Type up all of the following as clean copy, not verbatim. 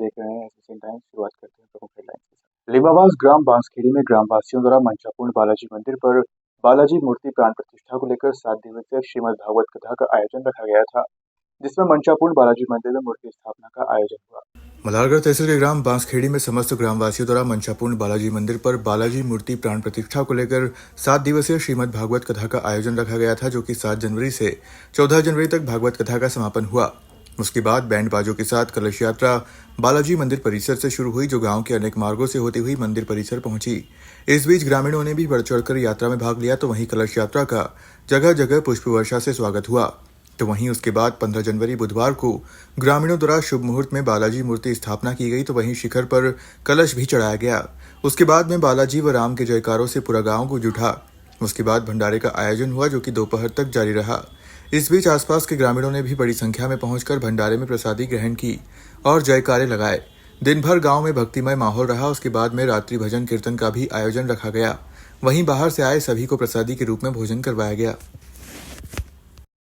देख रहे हैं एसोसिएशन टाइम्स। शुरुआत करते हैं प्रमुख हेडलाइंस के साथ। लिबावास ग्राम बांसखेड़ी में ग्रामवासियों द्वारा मंचापूर्ण बालाजी मंदिर पर बालाजी मूर्ति प्राण प्रतिष्ठा को लेकर 7 दिवसीय श्रीमद् भागवत कथा का आयोजन रखा गया था, जिसमें मंचापूर्ण बालाजी मंदिर में मूर्ति स्थापना का आयोजन हुआ। मल्हारगढ़ तहसील के ग्राम बांसखेड़ी में समस्त ग्रामवासियों द्वारा मंचापूर्ण बालाजी मंदिर पर बालाजी मूर्ति प्राण प्रतिष्ठा को लेकर 7 दिवसीय श्रीमद् भागवत कथा का आयोजन रखा गया था, जो कि 7 जनवरी से 14 जनवरी तक भागवत कथा का समापन हुआ। उसके बाद बैंड बाजों के साथ कलश यात्रा बालाजी मंदिर परिसर से शुरू हुई, जो गांव के अनेक मार्गों से होती हुई मंदिर परिसर पहुंची। इस बीच ग्रामीणों ने भी बढ़ चढ़कर यात्रा में भाग लिया, तो वहीं कलश यात्रा का जगह जगह पुष्प वर्षा से स्वागत हुआ। तो वहीं उसके बाद 15 जनवरी बुधवार को ग्रामीणों द्वारा शुभ मुहूर्त में बालाजी मूर्ति स्थापना की गई, तो वहीं शिखर पर कलश भी चढ़ाया गया। उसके बाद में बालाजी व राम के जयकारों से पूरा गांव गूंज उठा। उसके बाद भंडारे का आयोजन हुआ, जो कि दोपहर तक जारी रहा। इस बीच आसपास के ग्रामीणों ने भी बड़ी संख्या में पहुंचकर भंडारे में प्रसादी ग्रहण की और जयकारे लगाए। दिन भर गांव में भक्तिमय माहौल रहा। उसके बाद में रात्रि भजन कीर्तन का भी आयोजन रखा गया। वहीं बाहर से आए सभी को प्रसादी के रूप में भोजन करवाया गया।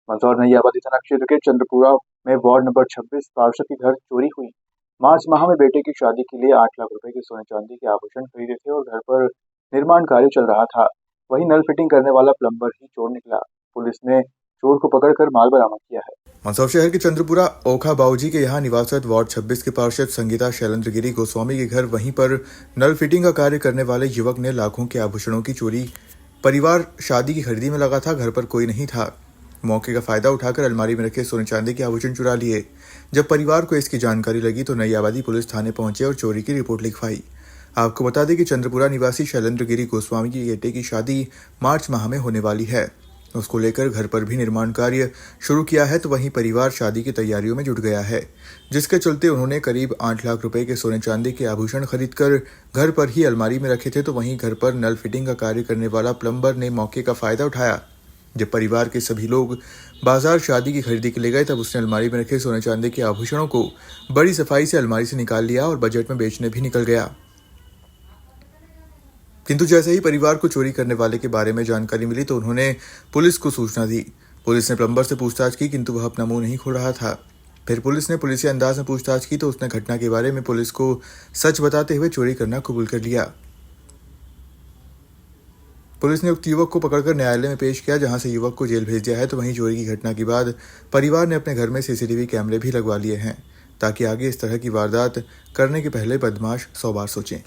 मंदसौर नई आबादी थाना क्षेत्र के चंद्रपुरा में वार्ड नंबर 26 पार्षद के घर चोरी हुई। मार्च माह में बेटे की शादी के लिए 8 लाख रुपए के सोने चांदी के आभूषण खरीदे थे और घर पर निर्माण कार्य चल रहा था। वहीं नल फिटिंग करने वाला प्लम्बर ही चोर निकला। पुलिस ने चोर को पकड़कर माल बरामद किया है। मंदसौर शहर के चंद्रपुरा ओखा बाऊजी के यहाँ निवासरत वार्ड 26 के पार्षद संगीता शैलेंद्र गिरी गोस्वामी के घर वहीं पर नल फिटिंग का कार्य करने वाले युवक ने लाखों के आभूषणों की चोरी। परिवार शादी की खरीदी में लगा था, घर पर कोई नहीं था। मौके का फायदा उठाकर अलमारी में रखे सोने चांदी के आभूषण चुरा लिए। जब परिवार को इसकी जानकारी लगी तो नई आबादी पुलिस थाने पहुंचे और चोरी की रिपोर्ट लिखवाई। आपको बता दें कि चंद्रपुरा निवासी शैलेंद्र गिरी गोस्वामी की बेटे की शादी मार्च माह में होने वाली है। उसको लेकर घर पर भी निर्माण कार्य शुरू किया है, तो वहीं परिवार शादी की तैयारियों में जुट गया है, जिसके चलते उन्होंने करीब 8 लाख रुपए के सोने चांदी के आभूषण खरीदकर घर पर ही अलमारी में रखे थे। तो वहीं घर पर नल फिटिंग का कार्य करने वाला प्लम्बर ने मौके का फायदा उठाया। जब परिवार के सभी लोग बाजार शादी की खरीदी के लिए गए, तब उसने अलमारी में रखे सोने चांदी के आभूषणों को बड़ी सफाई से अलमारी से निकाल लिया और बजट में बेचने भी निकल गया। किंतु जैसे ही परिवार को चोरी करने वाले के बारे में जानकारी मिली तो उन्होंने पुलिस को सूचना दी। पुलिस ने प्लम्बर से पूछताछ की, किंतु वह अपना मुंह नहीं खोल रहा था। फिर पुलिस ने पुलिसी अंदाज में पूछताछ की तो उसने घटना के बारे में पुलिस को सच बताते हुए चोरी करना कबूल कर लिया। पुलिस ने उक्त युवक को पकड़कर न्यायालय में पेश किया, जहां से युवक को जेल भेज दिया है। तो वहीं चोरी की घटना के बाद परिवार ने अपने घर में सीसीटीवी कैमरे भी लगवा लिए हैं, ताकि आगे इस तरह की वारदात करने के पहले बदमाश 100 बार सोचें।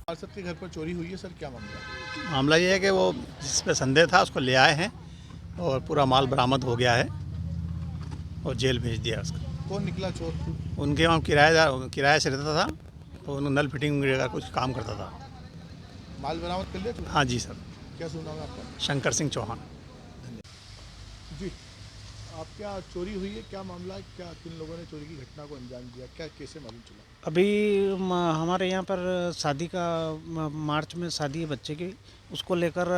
पार्षद के घर पर चोरी हुई है सर, क्या मामला? मामला ये है कि वो जिस पे संदेह था उसको ले आए हैं और पूरा माल बरामद हो गया है और जेल भेज दिया उसको। कौन निकला चोर? उनके वहाँ किराए से रहता था, तो नल फिटिंग का कुछ काम करता था। माल बरामद कर लिया? हाँ जी सर। क्या सुना है आपका? शंकर सिंह चौहान। जी, आप क्या चोरी हुई है, क्या मामला है, क्या किन लोगों ने चोरी की घटना को अंजाम दिया, क्या कैसे मालूम चला? अभी हमारे यहाँ पर शादी का मार्च में शादी है बच्चे की, उसको लेकर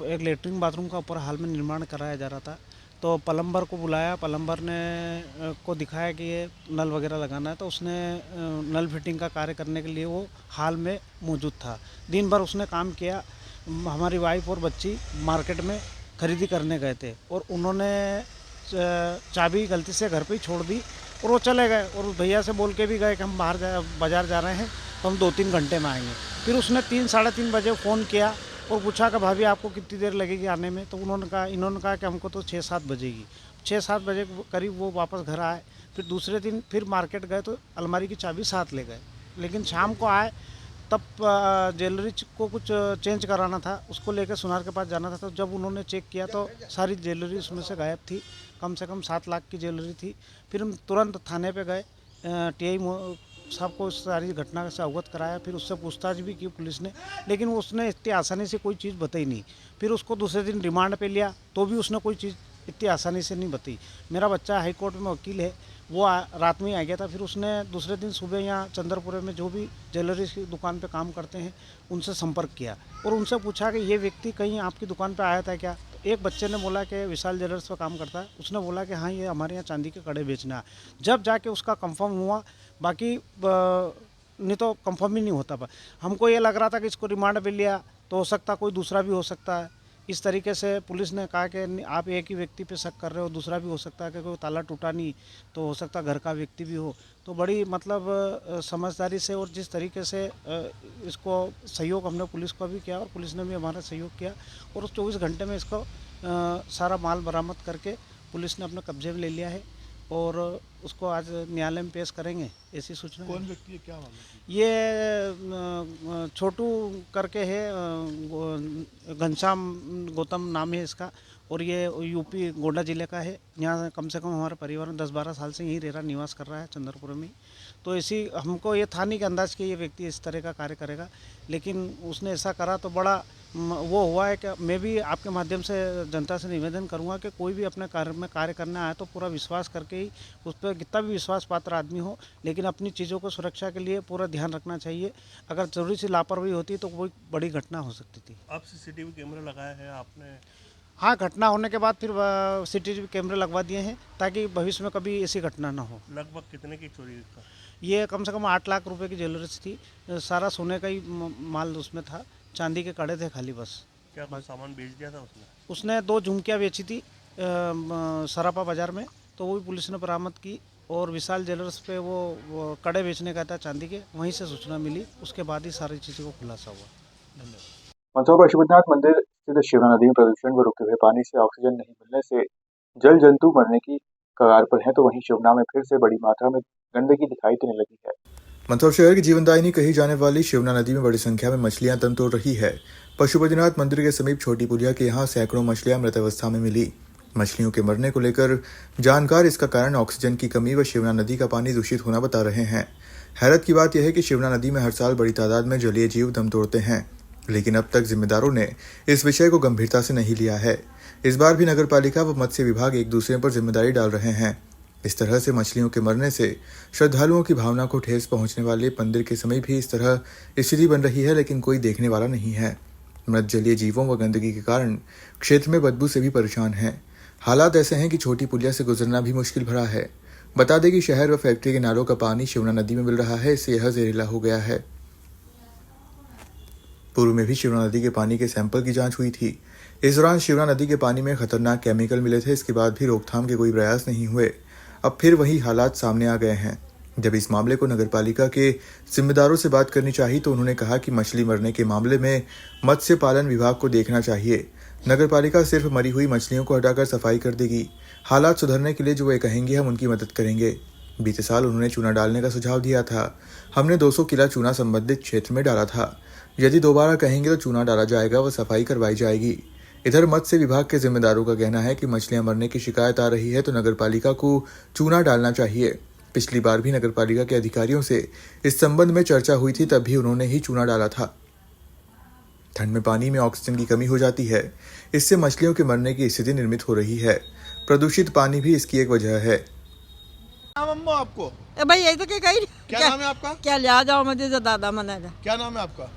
एक लेटरिन बाथरूम का ऊपर हाल में निर्माण कराया जा रहा था। तो प्लम्बर को बुलाया, प्लम्बर ने को दिखाया कि ये नल वगैरह लगाना है, तो उसने नल फिटिंग का कार्य करने के लिए वो हाल में मौजूद था। दिन भर उसने काम किया। हमारी वाइफ और बच्ची मार्केट में खरीदी करने गए थे और उन्होंने चाबी गलती से घर पे ही छोड़ दी और वो चले गए। और भैया से बोल के भी गए कि हम बाज़ार जा रहे हैं, तो हम 2-3 घंटे में आएंगे। फिर उसने 3-3:30 बजे फ़ोन किया और पूछा कि भाभी आपको कितनी देर लगेगी आने में? तो इन्होंने कहा कि हमको तो 6-7 बजेगी। 6-7 बजे करीब वो वापस घर आए। फिर दूसरे दिन फिर मार्केट गए तो अलमारी की चाबी साथ ले गए। लेकिन शाम को आए तब ज्वेलरी को कुछ चेंज कराना था, उसको लेकर सुनार के पास जाना था। तो जब उन्होंने चेक किया तो सारी ज्वेलरी उसमें से गायब थी। कम से कम 7 लाख की ज्वेलरी थी। फिर हम तुरंत थाने पे गए, टीआई साहब को सारी घटना से अवगत कराया। फिर उससे पूछताछ भी की पुलिस ने, लेकिन उसने इतनी आसानी से कोई चीज़ बताई नहीं। फिर उसको दूसरे दिन रिमांड पे लिया तो भी उसने कोई चीज़ इतनी आसानी से नहीं बताई। मेरा बच्चा हाई कोर्ट में वकील है, वो रात में ही आ गया था। फिर उसने दूसरे दिन सुबह यहाँ चंद्रपुरे में जो भी ज्वेलरी की दुकान पे काम करते हैं उनसे संपर्क किया और उनसे पूछा कि ये व्यक्ति कहीं आपकी दुकान पे आया था क्या? तो एक बच्चे ने बोला कि विशाल ज्वेलर्स पे काम करता है। उसने बोला कि हाँ, ये हमारे यहाँ चांदी के कड़े बेचना है। जब जाके उसका कंफर्म हुआ, बाकी नहीं तो कंफर्म ही नहीं होता। हमको ये लग रहा था कि इसको रिमांड पे लिया तो हो सकता कोई दूसरा भी हो सकता है, इस तरीके से पुलिस ने कहा कि आप एक ही व्यक्ति पे शक कर रहे हो, दूसरा भी हो सकता है कि कोई ताला टूटा नहीं तो हो सकता है घर का व्यक्ति भी हो। तो बड़ी मतलब समझदारी से और जिस तरीके से इसको सहयोग हमने पुलिस को भी किया और पुलिस ने भी हमारा सहयोग किया और उस 24 घंटे में इसको सारा माल बरामद करके पुलिस ने अपने कब्जे में ले लिया है और उसको आज न्यायालय में पेश करेंगे, ऐसी सूचना है। कौन व्यक्ति है, क्या मामला है? ये छोटू करके है, घनश्याम गौतम नाम है इसका और ये यूपी गोंडा ज़िले का है। यहाँ कम से कम हमारे परिवार में 10-12 साल से यहीं रह रहा, निवास कर रहा है चंद्रपुर में ही। तो इसी हमको ये था नहीं कि अंदाज़ कि ये व्यक्ति इस तरह का कार्य करेगा, लेकिन उसने ऐसा करा तो बड़ा वो हुआ है कि मैं भी आपके माध्यम से जनता से निवेदन करूंगा कि कोई भी अपने कार्य में कार्य करने आए तो पूरा विश्वास करके ही उस पर कितना भी विश्वास पात्र आदमी हो, लेकिन अपनी चीज़ों को सुरक्षा के लिए पूरा ध्यान रखना चाहिए। अगर जरूरी सी लापरवाही होती तो कोई बड़ी घटना हो सकती थी। अब सीसीटीवी कैमरा लगाया है आपने? हाँ, घटना होने के बाद फिर सीसीटीवी कैमरे लगवा दिए हैं ताकि भविष्य में कभी ऐसी घटना ना हो। लगभग कितने की चोरी का? ये कम से कम 8 लाख रुपए की ज्वेलरीज थी, सारा सोने का ही माल उसमें था, चांदी के कड़े थे खाली बस। क्या कुछ सामान बेच दिया था उसने? उसने 2 झुमकियाँ बेची थी सरापा बाज़ार में, तो वो भी पुलिस ने बरामद की और विशाल ज्वेलर्स पे वो कड़े बेचने का था चांदी के, वहीं से सूचना मिली, उसके बाद ही सारी चीज़ों को खुलासा हुआ। धन्यवाद। मंदसौर पशुपतिनाथ मंदिर स्थित शिवना नदी में प्रदूषण व रुके हुए पानी से ऑक्सीजन नहीं मिलने से जल जंतु मरने की कगार पर है, तो वहीं शिवना में फिर से बड़ी मात्रा में गंदगी दिखाई देने लगी है। मंदसौर शहर की जीवनदायिनी कही जाने वाली शिवना नदी में बड़ी संख्या में मछलियां तन तोड़ रही है। पशुपतिनाथ मंदिर के समीप छोटी पुलिया के यहाँ सैकड़ों मछलियां मृत अवस्था में मिली। मछलियों के मरने को लेकर जानकार इसका कारण ऑक्सीजन की कमी व शिवना नदी का पानी दूषित होना बता रहे हैं। हैरत की बात यह है कि शिवना नदी में हर साल बड़ी तादाद में जलीय जीव दम तोड़ते हैं, लेकिन अब तक जिम्मेदारों ने इस विषय को गंभीरता से नहीं लिया है। इस बार भी नगर पालिका व मत्स्य विभाग एक दूसरे पर जिम्मेदारी डाल रहे हैं। इस तरह से मछलियों के मरने से श्रद्धालुओं की भावना को ठेस पहुंचने वाले मंदिर के समीप भी इस तरह स्थिति बन रही है, लेकिन कोई देखने वाला नहीं है। मृत जलीय जीवों व गंदगी के कारण क्षेत्र में बदबू से भी परेशान हैं। हालात ऐसे हैं कि छोटी पुलिया से गुजरना भी मुश्किल भरा है। बता दें कि शहर व फैक्ट्री के नालों का पानी शिवना नदी में मिल रहा है, इससे यह जहरीला हो गया है। पूर्व में भी शिवना नदी के पानी के सैंपल की जांच हुई थी। इस दौरान शिवना नदी के पानी में खतरनाक केमिकल मिले थे। इसके बाद भी रोकथाम के कोई प्रयास नहीं हुए। अब फिर वही हालात सामने आ गए हैं। जब इस मामले को नगरपालिका के जिम्मेदारों से बात करनी चाहिए तो उन्होंने कहा कि मछली मरने के मामले में मत्स्य पालन विभाग को देखना चाहिए। नगरपालिका सिर्फ मरी हुई मछलियों को हटाकर सफाई कर देगी। हालात सुधरने के लिए जो वे कहेंगे हम उनकी मदद करेंगे। बीते साल उन्होंने चूना डालने का सुझाव दिया था। हमने 200 किला चूना संबंधित क्षेत्र में डाला था। यदि दोबारा कहेंगे तो चूना डाला जाएगा व सफाई करवाई जाएगी। इधर मत्स्य विभाग के जिम्मेदारों का कहना है कि मछलियां मरने की शिकायत आ रही है तो नगरपालिका को चूना डालना चाहिए। पिछली बार भी नगरपालिका के अधिकारियों से इस संबंध में चर्चा हुई थी, तब भी उन्होंने ही चूना डाला था। ठंड में पानी में ऑक्सीजन की कमी हो जाती है, इससे मछलियों के मरने की स्थिति निर्मित हो रही है। प्रदूषित पानी भी इसकी एक वजह है। नाम अम्मा आपको? भाई यही तो कही क्या नाम है आपका? क्या ले जाओ मुझे जो दादा मनाएगा। क्या नाम है आपका?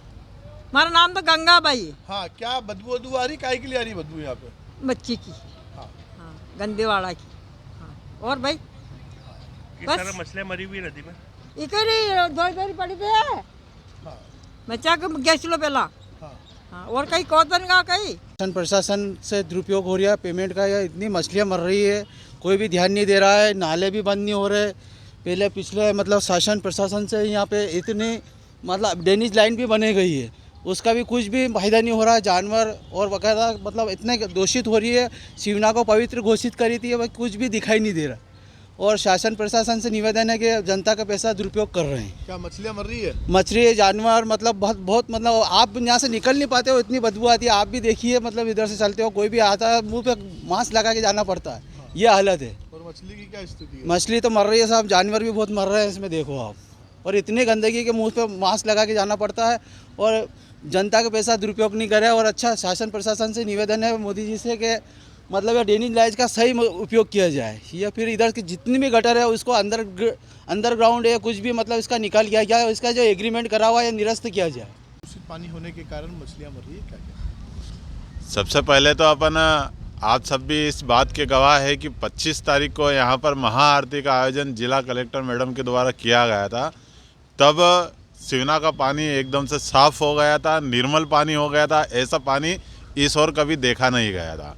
हमारा नाम तो गंगा बाई। हाँ, क्या बदबू आ रही, काहे के लिए आ रही बदबू यहाँ पे? बच्ची की। हाँ। हाँ, गंदेवाड़ा की। हाँ। और भाई किस बस। तरह मछलियां मरी हुई नदी में? इकरी दो पड़ी पे है। हाँ। बच्चा को गैस लो पहला। हाँ। हाँ, और कहीं कौन का कहीं प्रशासन से दुरुपयोग हो रहा है पेमेंट का, या इतनी मछलियाँ मर रही है, कोई भी ध्यान नहीं दे रहा है। नाले भी बंद नहीं हो रहे। पहले पिछले मतलब शासन प्रशासन से यहाँ पे इतनी मतलब ड्रेनेज लाइन भी बनी गई है, उसका भी कुछ भी फायदा नहीं हो रहा है। जानवर और वगैरह मतलब इतने दूषित हो रही है। शिवना को पवित्र घोषित करी थी, वह कुछ भी दिखाई नहीं दे रहा। और शासन प्रशासन से निवेदन है कि जनता का पैसा दुरुपयोग कर रहे हैं। क्या मछलियाँ मर रही है? मछली जानवर मतलब बहुत मतलब आप यहाँ से निकल नहीं पाते हो, इतनी बदबू आती है। आप भी देखिए, मतलब इधर से चलते हो, कोई भी आता है मुँह पे मास्क लगा के जाना पड़ता है। ये हालत है। और मछली की क्या स्थिति है? मछली तो मर रही है साहब, जानवर भी बहुत मर रहे हैं इसमें, देखो आप। और इतनी गंदगी के मुँह पे मास्क लगा के जाना पड़ता है और जनता का पैसा दुरुपयोग नहीं करे। और अच्छा शासन प्रशासन से निवेदन है मोदी जी से कि मतलब ड्रेनेज लाइन का सही उपयोग किया जाए, या फिर इधर की जितनी भी गटर है उसको अंडरग्राउंड है कुछ भी मतलब इसका निकाल किया जाए, इसका जो एग्रीमेंट करा हुआ है निरस्त किया जाए। दूषित पानी होने के कारण मछलियाँ मर रही है, क्या क्या? सबसे पहले तो अपन आप सब भी इस बात के गवाह है कि 25 तारीख को यहाँ पर महाआरती का आयोजन जिला कलेक्टर मैडम के द्वारा किया गया था। तब शिवना का पानी एकदम से साफ हो गया था, निर्मल पानी हो गया था। ऐसा पानी इस ओर कभी देखा नहीं गया था।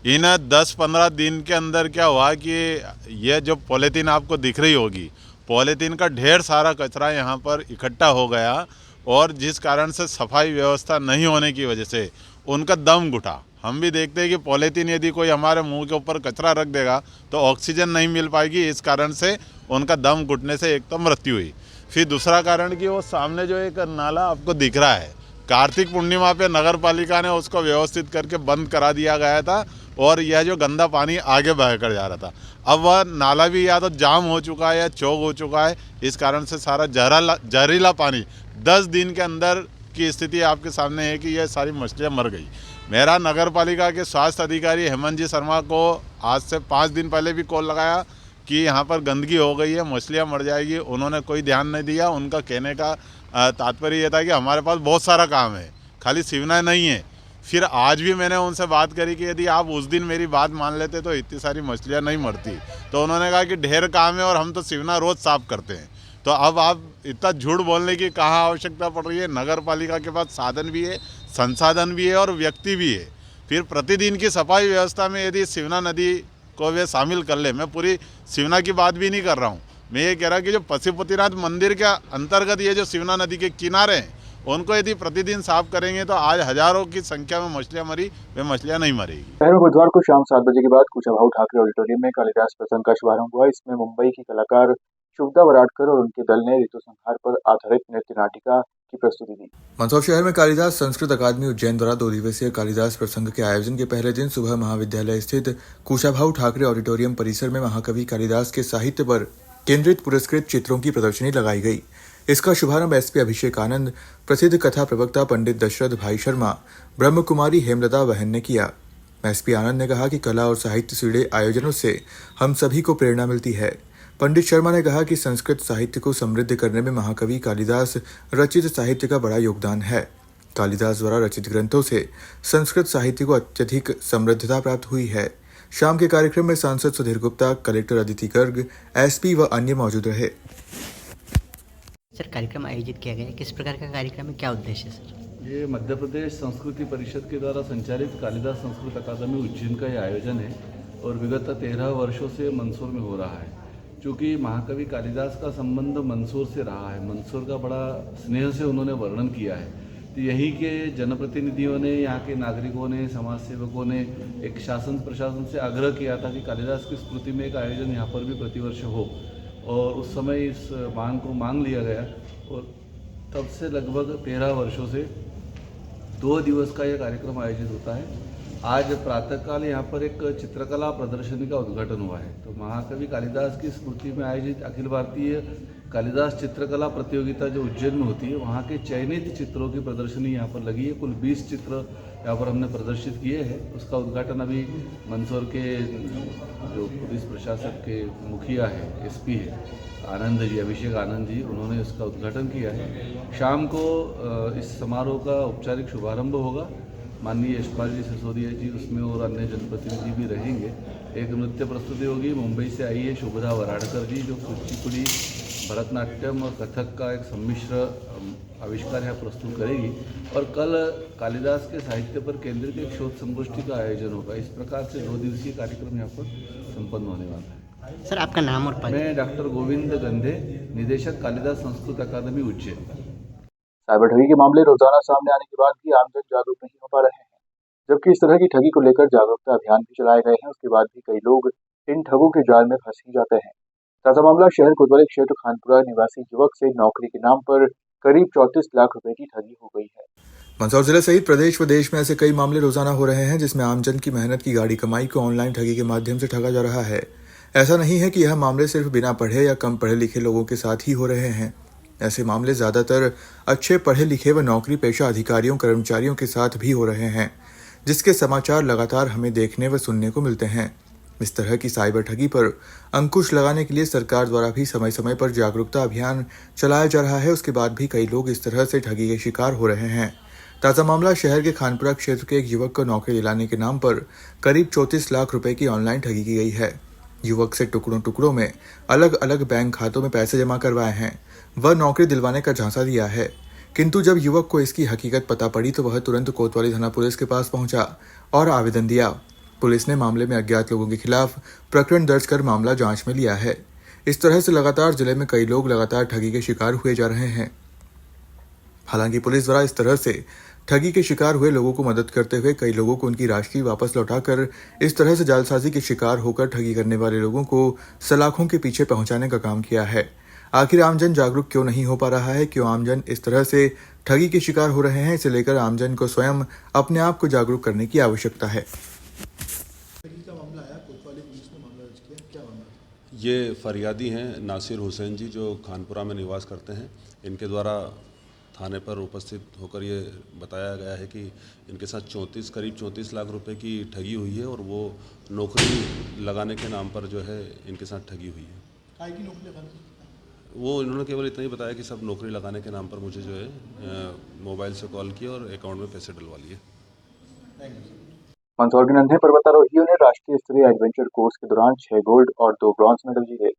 इन 10-15 दिन के अंदर क्या हुआ कि ये जो पॉलीथीन आपको दिख रही होगी, पॉलीथीन का ढेर सारा कचरा यहाँ पर इकट्ठा हो गया और जिस कारण से सफाई व्यवस्था नहीं होने की वजह से उनका दम घुटा। हम भी देखते हैं कि पॉलीथीन यदि कोई हमारे मुंह के ऊपर कचरा रख देगा तो ऑक्सीजन नहीं मिल पाएगी, इस कारण से उनका दम घुटने से एक तो मृत्यु हुई। फिर दूसरा कारण कि वो सामने जो एक नाला आपको दिख रहा है, कार्तिक पूर्णिमा पे नगर पालिका ने उसको व्यवस्थित करके बंद करा दिया गया था और यह जो गंदा पानी आगे बह कर जा रहा था, अब वह नाला भी या तो जाम हो चुका है या चौक हो चुका है। इस कारण से सारा जहरीला पानी 10 दिन के अंदर की स्थिति आपके सामने है कि यह सारी मछलियाँ मर गई। मेरा नगर पालिका के स्वास्थ्य अधिकारी हेमंत जी शर्मा को आज से 5 दिन पहले भी कॉल लगाया कि यहाँ पर गंदगी हो गई है, मछलियाँ मर जाएगी। उन्होंने कोई ध्यान नहीं दिया। उनका कहने का तात्पर्य ये था कि हमारे पास बहुत सारा काम है, खाली सिवना नहीं है। फिर आज भी मैंने उनसे बात करी कि यदि आप उस दिन मेरी बात मान लेते तो इतनी सारी मछलियाँ नहीं मरती। तो उन्होंने कहा कि ढेर काम है और हम तो सिवना रोज़ साफ करते हैं। तो अब आप इतना झूठ बोलने की कहाँ आवश्यकता पड़ रही है? नगर पालिका के पास साधन भी है, संसाधन भी है और व्यक्ति भी है। फिर प्रतिदिन की सफाई व्यवस्था में यदि सिवना नदी को वे शामिल कर ले, मैं पूरी सिवना की बात भी नहीं कर रहा हूँ, मैं ये कह रहा कि जो पशुपतिनाथ मंदिर के अंतर्गत ये जो सिवना नदी के किनारे हैं उनको यदि प्रतिदिन साफ करेंगे तो आज हजारों की संख्या में मछलियाँ मरी, वे मछलियाँ नहीं मरेगी। शहर में बुधवार को शाम 7 बजे के बाद कुशाभाऊ ठाकरे ऑडिटोरियम में कालिदास प्रसंग का शुभारंभ हुआ। इसमें मुंबई की कलाकार शुभदा वराडकर और उनके दल ने ऋतु संहार पर आधारित नृत्य नाटिका की प्रस्तुति दी। मंदसौर शहर में कालिदास संस्कृत अकादमी उज्जैन द्वारा 2 दिवसीय कालिदास प्रसंग के आयोजन के पहले दिन सुबह महाविद्यालय स्थित कुशाभाऊ ठाकरे ऑडिटोरियम परिसर में महाकवि कालिदास के साहित्य पर केंद्रित पुरस्कृत चित्रों की प्रदर्शनी लगाई गई। इसका शुभारंभ एसपी अभिषेक आनंद, प्रसिद्ध कथा प्रवक्ता पंडित दशरथ भाई शर्मा, ब्रह्म कुमारी हेमलता बहन ने किया। एसपी आनंद ने कहा कि कला और साहित्य से जुड़े आयोजनों से हम सभी को प्रेरणा मिलती है। पंडित शर्मा ने कहा कि संस्कृत साहित्य को समृद्ध करने में महाकवि कालिदास रचित साहित्य का बड़ा योगदान है। कालिदास द्वारा रचित ग्रंथों से संस्कृत साहित्य को अत्यधिक समृद्धता प्राप्त हुई है। शाम के कार्यक्रम में सांसद सुधीर गुप्ता, कलेक्टर अदिति गर्ग, एसपी व अन्य मौजूद रहे। सर, कार्यक्रम आयोजित किया गया, किस प्रकार का कार्यक्रम है, क्या उद्देश्य है सर? ये मध्य प्रदेश संस्कृति परिषद के द्वारा संचालित कालिदास संस्कृत अकादमी उज्जैन का ये आयोजन है और विगत 13 वर्षों से मंदसौर में हो रहा है। क्योंकि महाकवि कालिदास का संबंध मंदसौर से रहा है, मंदसौर का बड़ा स्नेह से उन्होंने वर्णन किया है। तो यहीं के जनप्रतिनिधियों ने, यहाँ के नागरिकों ने, समाज सेवकों ने एक शासन प्रशासन से आग्रह किया था कि कालिदास की स्मृति में एक आयोजन यहाँ पर भी प्रतिवर्ष हो, और उस समय इस मांग को मांग लिया गया और तब से लगभग 13 वर्षों से 2 दिवस का यह कार्यक्रम आयोजित होता है। आज प्रातःकाल यहाँ पर एक चित्रकला प्रदर्शनी का उद्घाटन हुआ है। तो महाकवि कालिदास की स्मृति में आयोजित अखिल भारतीय कालिदास चित्रकला प्रतियोगिता जो उज्जैन में होती है, वहाँ के चयनित चित्रों की प्रदर्शनी यहाँ पर लगी है। कुल 20 चित्र यहाँ पर हमने प्रदर्शित किए हैं। उसका उद्घाटन अभी मंदसौर के जो पुलिस प्रशासक के मुखिया है, एसपी है, आनंद जी, अभिषेक आनंद जी, उन्होंने इसका उद्घाटन किया है। शाम को इस समारोह का औपचारिक शुभारंभ होगा। माननीय यशपाल जी सिसोदिया जी उसमें और अन्य जनप्रतिनिधि भी रहेंगे। एक नृत्य प्रस्तुति होगी, मुंबई से आई है शुभदा वराडकर जी, जो कुचिपुड़ी, भरतनाट्यम और कथक का एक सम्मिश्र आविष्कार यहाँ प्रस्तुत करेगी। और कल कालिदास के साहित्य पर केंद्रित एक शोध संगोष्ठी का आयोजन होगा। इस प्रकार से 2 दिवसीय कार्यक्रम यहाँ पर संपन्न होने वाला है। सर, आपका नाम और पद? मैं डॉक्टर गोविंद गंधे, निदेशक कालिदास संस्कृत अकादमी उज्जैन। साइबर ठगी के मामले रोजाना सामने आने के बाद भी आमजन जागरूक नहीं हो पा रहे हैं, जबकि इस तरह की ठगी को लेकर जागरूकता अभियान भी चलाए गए हैं। उसके बाद भी कई लोग इन ठगों के जाल में फंस ही जाते हैं। ताजा मामला शहर कोतवाली क्षेत्र खानपुरा निवासी युवक से नौकरी के नाम पर करीब 34 लाख रुपए की ठगी हो गई है। मंदसौर जिले सहित प्रदेश व देश में ऐसे कई मामले रोजाना हो रहे हैं जिसमें आमजन की मेहनत की गाड़ी कमाई को ऑनलाइन ठगी के माध्यम से ठगा जा रहा है। ऐसा नहीं है कि यह मामले सिर्फ बिना पढ़े या कम पढ़े लिखे लोगों के साथ ही हो रहे हैं। ऐसे मामले ज्यादातर अच्छे पढ़े लिखे व नौकरी पेशा अधिकारियों कर्मचारियों के साथ भी हो रहे हैं, जिसके समाचार लगातार हमें देखने व सुनने को मिलते हैं। इस तरह की साइबर ठगी पर अंकुश लगाने के लिए सरकार द्वारा भी समय समय पर जागरूकता अभियान चलाया जा रहा है। उसके बाद भी कई लोग इस तरह से ठगी के शिकार हो रहे हैं। ताज़ा मामला शहर के खानपुरा क्षेत्र के एक युवक को नौकरी दिलाने के नाम पर करीब 34 लाख रुपए की ऑनलाइन ठगी की गई है। युवक से टुकड़ों टुकड़ों में अलग अलग बैंक खातों में पैसे जमा करवाए हैं व नौकरी दिलवाने का झांसा दिया है। किंतु जब युवक को इसकी हकीकत पता पड़ी तो वह तुरंत कोतवाली थाना पुलिस के पास पहुंचा और आवेदन दिया। पुलिस ने मामले में अज्ञात लोगों के खिलाफ प्रकरण दर्ज कर मामला जांच में लिया है। इस तरह से लगातार जिले में कई लोग लगातार ठगी के शिकार हुए जा रहे हैं। हालांकि पुलिस द्वारा इस तरह से ठगी के शिकार हुए लोगों को मदद करते हुए कई लोगों को उनकी राशि वापस लौटाकर इस तरह से जालसाजी के शिकार होकर ठगी करने वाले लोगों को सलाखों के पीछे पहुंचाने का काम किया है। आखिर आमजन जागरूक क्यों नहीं हो पा रहा है, क्यों आमजन इस तरह से ठगी के शिकार हो रहे हैं, इसे लेकर आमजन को स्वयं अपने आप को जागरूक करने की आवश्यकता है। ठगी का मामला आया, कोतवाली पुलिस ने मामला दर्ज किया, क्या मामला था? ये फरियादी हैं नासिर हुसैन जी, जो खानपुरा में निवास करते हैं। इनके द्वारा थाने पर उपस्थित होकर ये बताया गया है कि इनके साथ करीब 34 लाख रुपए की ठगी हुई है और वो नौकरी लगाने के नाम पर जो है इनके साथ ठगी हुई है। काय की नौकरी लगाने? वो इन्होंने केवल इतना ही बताया कि सब नौकरी लगाने के नाम पर मुझे जो है मोबाइल से कॉल किया और अकाउंट में पैसे डलवा लिए। मंदसौर के नन्हे पर्वतारोहियों ने राष्ट्रीय स्तरीय एडवेंचर कोर्स के दौरान 6 गोल्ड और 2 ब्रॉन्ज मेडल जीते।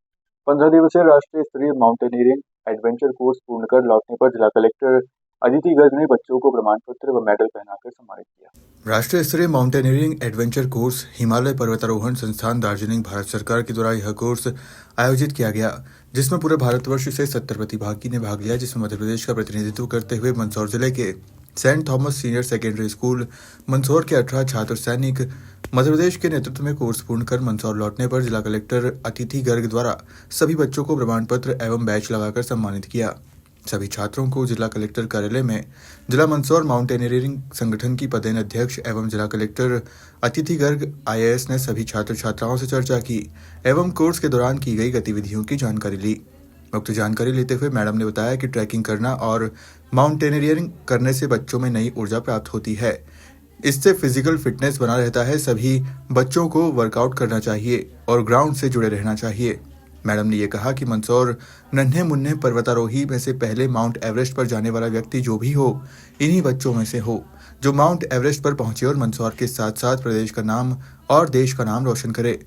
15 दिवसीय राष्ट्रीय स्तरीय माउंटेनियरिंग एडवेंचर कोर्स पूर्ण कर लौटने पर जिला कलेक्टर अदिति गर्ग ने बच्चों को प्रमाण पत्र व मेडल पहनाकर सम्मानित किया। राष्ट्रीय स्तरीय माउंटेनियरिंग एडवेंचर कोर्स हिमालय पर्वतारोहण संस्थान दार्जिलिंग भारत सरकार के द्वारा यह कोर्स आयोजित किया गया, जिसमें पूरे भारतवर्ष से 70 प्रतिभागी ने भाग लिया, जिसमें मध्य प्रदेश का प्रतिनिधित्व करते हुए मंदसौर जिले के saint Thomas senior secondary school Mandsaur के 18 छात्र सैनिक मध्य प्रदेश के नेतृत्व में कोर्स पूर्ण कर मंदसौर लौटने पर जिला कलेक्टर अतिथि गर्ग द्वारा सभी बच्चों को प्रमाण पत्र एवं बैच लगाकर सम्मानित किया। सभी छात्रों को जिला कलेक्टर कार्यालय में जिला मंदसौर माउंटेनियरिंग संगठन की पदेन अध्यक्ष एवं जिला कलेक्टर अतिथि गर्ग IAS ने सभी छात्र छात्राओं से चर्चा की एवं कोर्स के दौरान की गई गतिविधियों की जानकारी ली। उक्त जानकारी लेते हुए मैडम ने बताया कि ट्रैकिंग करना और माउंटेनियरिंग करने से बच्चों में नई ऊर्जा प्राप्त होती है। इससे फिजिकल फिटनेस बना रहता है। सभी बच्चों को वर्कआउट करना चाहिए और ग्राउंड से जुड़े रहना चाहिए। मैडम ने यह कहा कि मंदसौर नन्हे मुन्ने पर्वतारोही में से पहले माउंट एवरेस्ट पर जाने वाला व्यक्ति जो भी हो, इन्हीं बच्चों में से हो जो माउंट एवरेस्ट पर पहुंचे और मंदसौर के साथ साथ प्रदेश का नाम और देश का नाम रोशन करे।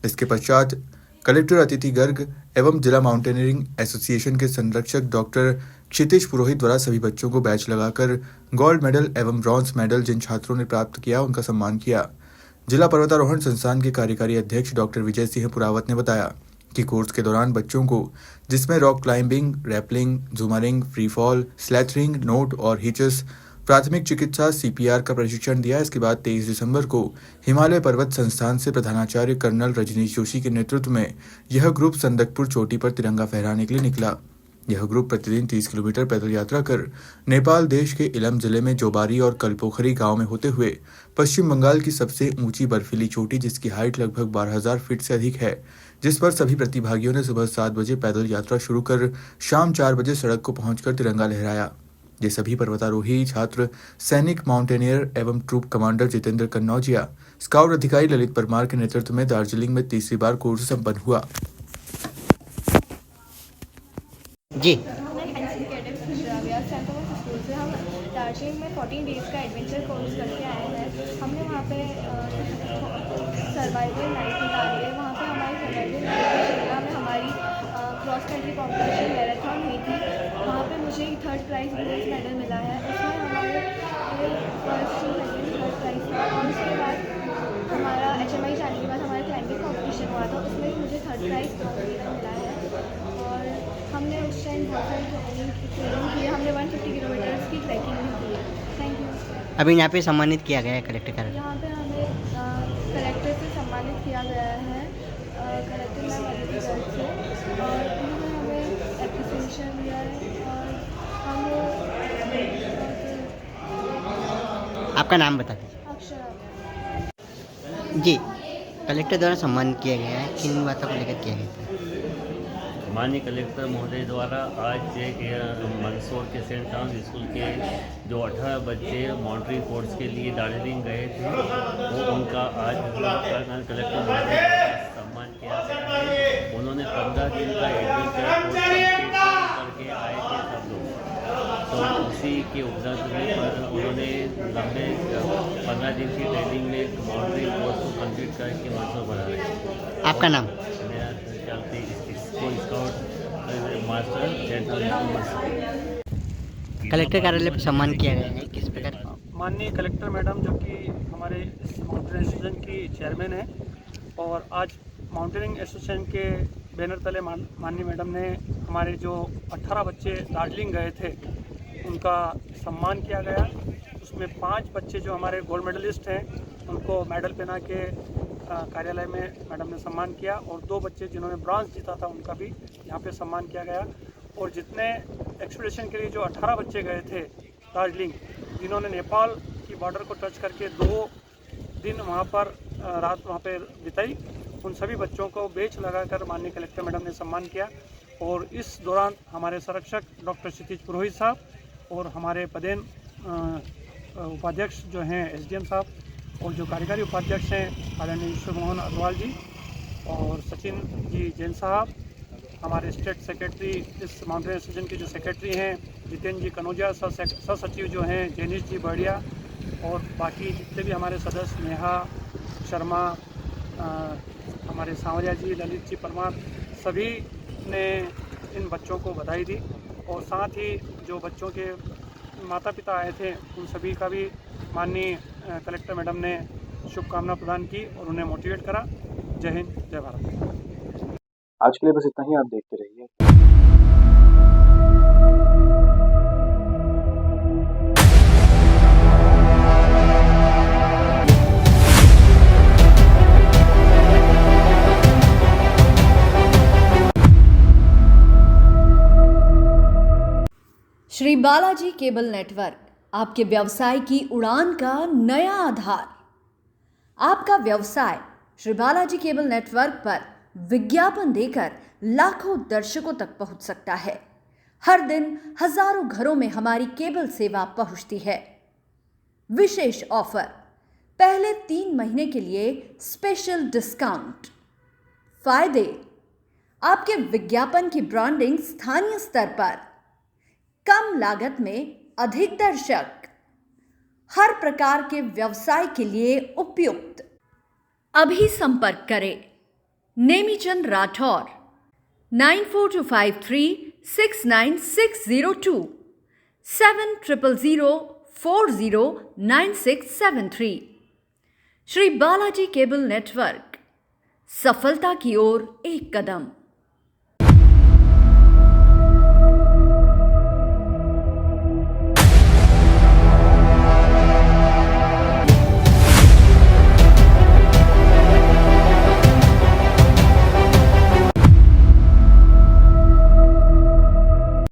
इसके पश्चात कलेक्टर अतिथि गर्ग एवं जिला माउंटेनियरिंग एसोसिएशन के संरक्षक डॉक्टर क्षितिज पुरोहित द्वारा सभी बच्चों को बैच लगाकर गोल्ड मेडल एवं ब्रॉन्ज मेडल जिन छात्रों ने प्राप्त किया उनका सम्मान किया। जिला पर्वतारोहण संस्थान के कार्यकारी अध्यक्ष डॉक्टर विजय सिंह पुरावत ने बताया कि कोर्स के दौरान बच्चों को, जिसमें rock climbing, rappelling, jumaring, free fall, slithering, knot और हिचस, प्राथमिक चिकित्सा CPR का प्रशिक्षण दिया। इसके बाद 23 दिसंबर को हिमालय पर्वत संस्थान से प्रधानाचार्य कर्नल रजनीश जोशी के नेतृत्व में यह ग्रुप संदकपुर चोटी पर तिरंगा फहराने के लिए निकला। यह ग्रुप प्रतिदिन 30 किलोमीटर पैदल यात्रा कर नेपाल देश के इलम जिले में जोबारी और कलपोखरी गांव में होते हुए पश्चिम बंगाल की सबसे ऊंची बर्फीली चोटी, जिसकी हाइट लगभग 12,000 फीट से अधिक है, जिस पर सभी प्रतिभागियों ने सुबह 7 बजे पैदल यात्रा शुरू कर शाम 4 बजे सड़क को पहुंचकर तिरंगा लहराया। ये सभी पर्वतारोही छात्र सैनिक माउंटेनियर एवं troop commander Jitendra Kannaujia, scout अधिकारी ललित परमार के नेतृत्व में दार्जिलिंग में तीसरी बार कोर्स संपन्न हुआ। जी दार्जिलिंग में 14 डेज का एडवेंचर कोर्स करके आए हैं। हमने वहाँ पे सर्वाइवल नाइट निकाली है। वहाँ पे हमारी सर्वाइवल नाइट में हमारी क्रॉस कंट्री कॉम्पिटिशन मैराथन हुई थी। वहाँ पे मुझे 3rd प्राइज़ ब्रोंज मेडल मिला है। उसमें हमारे फर्स्ट, सेकंड, 3rd प्राइज़ था। और उसके बाद हमारा HMI जाने के बाद हमारा क्लाइंबिंग कॉम्पिटिशन हुआ था, उसमें भी मुझे 3rd प्राइज़ ब्रोंज मेडल मिला है। और हमने उस टाइम बहुत सारी ट्रेनिंग की है। हमने 150 किलोमीटर्स की ट्रैकिंग भी की है। Thank you. अभी यहाँ पे सम्मानित किया गया है कलेक्टर कार्यालय। यहाँ पे हमें कलेक्टर से सम्मानित किया गया है, कलेक्टर मैम अदिति गर्ग से, और उन्होंने हमें एप्रिसिएशन दिया है। और हम आपका नाम बता दीजिए। अक्षरा जी, कलेक्टर द्वारा सम्मानित किया गया है, किन बातों को लेकर किया गया था? माननीय कलेक्टर महोदय द्वारा आज मंदसौर के सेंट थॉमस स्कूल के जो 18 बच्चे माउंटेनियरिंग कोर्स के लिए दार्जिलिंग गए थे, वो उनका आज कलेक्टर महोदय द्वारा सम्मान किया गया है। उन्होंने 15 दिन का एडवेंचर कोर्स करके आए थे सब लोग, तो उसी के उपलक्ष्य में उन्होंने लंबे 15 दिन की ट्रेनिंग में माउंटेनियरिंग कोर्स को कंप्लीट करके मंदसौर बना रहे हैं। आपका नाम? मेरा चलती scout master saint Thomas. Collector कार्यालय पर सम्मान किया गया है, किस प्रकार? माननीय कलेक्टर मैडम जो कि हमारे इस माउंटेनिंग एसोसिएशन की चेयरमैन है, और आज माउंटेनिंग एसोसिएशन के बैनर तले माननीय मैडम ने हमारे जो 18 बच्चे दार्जिलिंग गए थे उनका सम्मान किया गया। उसमें 5 बच्चे जो हमारे गोल्ड मेडलिस्ट हैं उनको मेडल पहना के कार्यालय में मैडम ने सम्मान किया, और 2 बच्चे जिन्होंने ब्रॉन्ज जीता था उनका भी यहाँ पे सम्मान किया गया। और जितने एक्सपीडिशन के लिए जो 18 बच्चे गए थे दार्जिलिंग, जिन्होंने नेपाल की बॉर्डर को टच करके 2 दिन वहाँ पर रात वहाँ पे बिताई, उन सभी बच्चों को बेच लगाकर माननीय कलेक्टर मैडम ने सम्मान किया। और इस दौरान हमारे संरक्षक डॉक्टर क्षितिज पुरोहित साहब और हमारे पदेन उपाध्यक्ष जो हैं एसडीएम साहब, और जो कार्यकारी उपाध्यक्ष हैं आदरणीय ईश्वर मोहन अग्रवाल जी और सचिन जी जैन साहब, हमारे स्टेट सेक्रेटरी इस माउंटेन एसोसिएशन के जो सेक्रेटरी हैं जितेंद्र जी कनौजिया, सह सचिव जो हैं जैनिश जी बढ़िया, और बाकी जितने भी हमारे सदस्य नेहा शर्मा, हमारे सांवरिया जी, ललित जी परमार, सभी ने इन बच्चों को बधाई दी। और साथ ही जो बच्चों के माता पिता आए थे उन सभी का भी माननीय कलेक्टर मैडम ने शुभकामना प्रदान की और उन्हें मोटिवेट करा। जय हिंद, जय भारत। आज के लिए बस इतना ही। आप देखते रहिए। श्री बालाजी केबल नेटवर्क, आपके व्यवसाय की उड़ान का नया आधार। आपका व्यवसाय श्री बालाजी केबल नेटवर्क पर विज्ञापन देकर लाखों दर्शकों तक पहुंच सकता है। हर दिन हजारों घरों में हमारी केबल सेवा पहुंचती है। विशेष ऑफर, पहले 3 महीने के लिए स्पेशल डिस्काउंट। फायदे, आपके विज्ञापन की ब्रांडिंग स्थानीय स्तर पर, कम लागत में अधिक दर्शक, हर प्रकार के व्यवसाय के लिए उपयुक्त। अभी संपर्क करें नेमीचंद राठौर 9425369602 7000409673। श्री बालाजी केबल नेटवर्क, सफलता की ओर एक कदम।